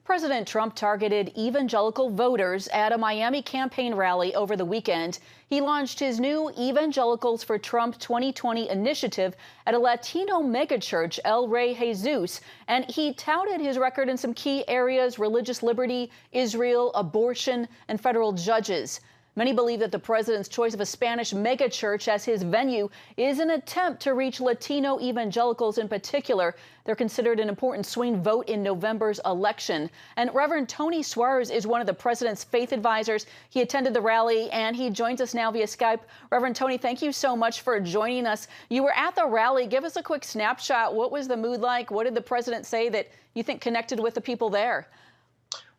President Trump targeted evangelical voters at a Miami campaign rally over the weekend. He launched his new Evangelicals for Trump 2020 initiative at a Latino megachurch, El Rey Jesus, and he touted his record in some key areas: religious liberty, Israel, abortion, and federal judges. Many believe that the president's choice of a Spanish megachurch as his venue is an attempt to reach Latino evangelicals in particular. They're considered an important swing vote in November's election. And Reverend Tony Suarez is one of the president's faith advisors. He attended the rally, and he joins us now via Skype. Reverend Tony, thank you so much for joining us. You were at the rally. Give us a quick snapshot. What was the mood like? What did the president say that you think connected with the people there?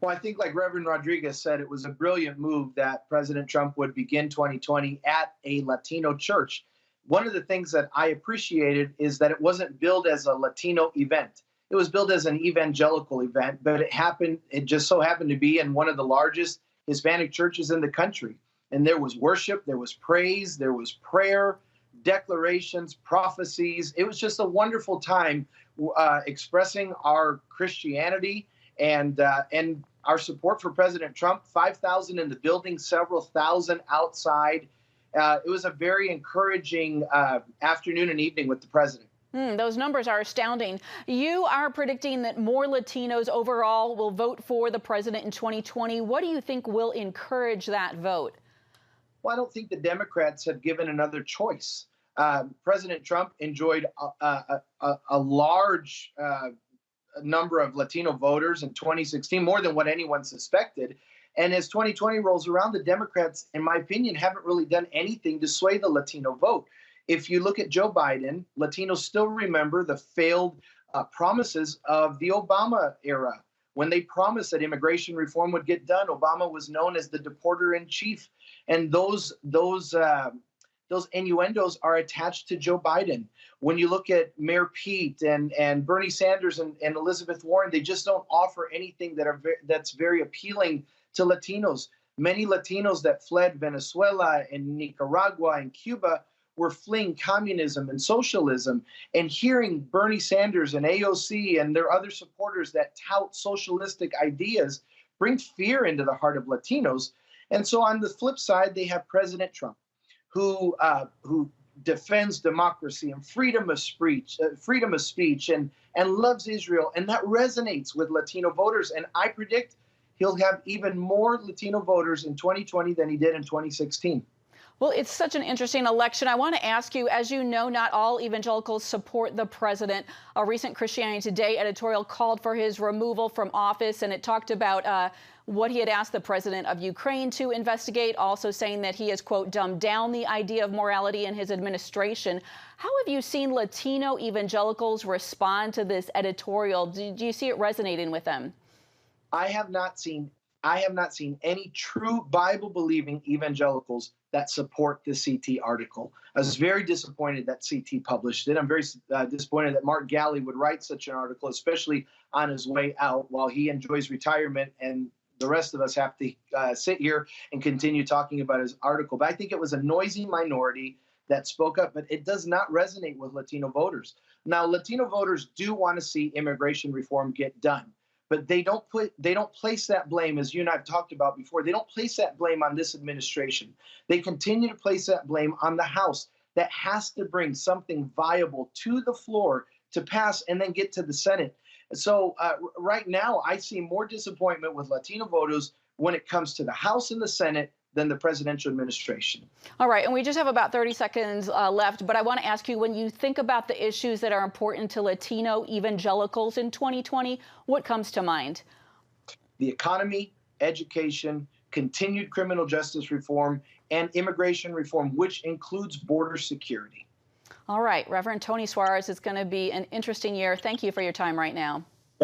Well, I think, like Reverend Rodriguez said, it was a brilliant move that President Trump would begin 2020 at a Latino church. One of the things that I appreciated is that it wasn't billed as a Latino event. It was billed as an evangelical event, but it just so happened to be in one of the largest Hispanic churches in the country. And there was worship, there was praise, there was prayer, declarations, prophecies. It was just a wonderful time expressing our Christianity and our support for President Trump. 5,000 in the building, several thousand outside. It was a very encouraging afternoon and evening with the president. Those numbers are astounding. You are predicting that more Latinos overall will vote for the president in 2020. What do you think will encourage that vote? Well, I don't think the Democrats have given another choice. President Trump enjoyed a large number of Latino voters in 2016, more than what anyone suspected. And as 2020 rolls around, the Democrats, in my opinion, haven't really done anything to sway the Latino vote. If you look at Joe Biden, Latinos still remember the failed promises of the Obama era. When they promised that immigration reform would get done, Obama was known as the deporter in chief. And those innuendos are attached to Joe Biden. When you look at Mayor Pete and Bernie Sanders and Elizabeth Warren, they just don't offer anything that's very appealing to Latinos. Many Latinos that fled Venezuela and Nicaragua and Cuba were fleeing communism and socialism. And hearing Bernie Sanders and AOC and their other supporters that tout socialistic ideas bring fear into the heart of Latinos. And so on the flip side, they have President Trump, who defends democracy and freedom of speech, and loves Israel, and that resonates with Latino voters. And I predict he'll have even more Latino voters in 2020 than he did in 2016. Well, it's such an interesting election. I want to ask you, as you know, not all evangelicals support the president. A recent Christianity Today editorial called for his removal from office, and it talked about what he had asked the president of Ukraine to investigate, also saying that he has, quote, dumbed down the idea of morality in his administration. How have you seen Latino evangelicals respond to this editorial? Do you see it resonating with them? I have not seen any true Bible-believing evangelicals that support the CT article. I was very disappointed that CT published it. I'm very disappointed that Mark Galley would write such an article, especially on his way out while he enjoys retirement and the rest of us have to sit here and continue talking about his article. But I think it was a noisy minority that spoke up, but it does not resonate with Latino voters. Now, Latino voters do want to see immigration reform get done, but they don't place that blame, as you and I have talked about before. They don't place that blame on this administration. They continue to place that blame on the House that has to bring something viable to the floor to pass and then get to the Senate. So right now, I see more disappointment with Latino voters when it comes to the House and the Senate than the presidential administration. All right, and we just have about 30 seconds left, but I want to ask you, when you think about the issues that are important to Latino evangelicals in 2020, what comes to mind? The economy, education, continued criminal justice reform, and immigration reform, which includes border security. All right, Reverend Tony Suarez, it's going to be an interesting year. Thank you for your time right now.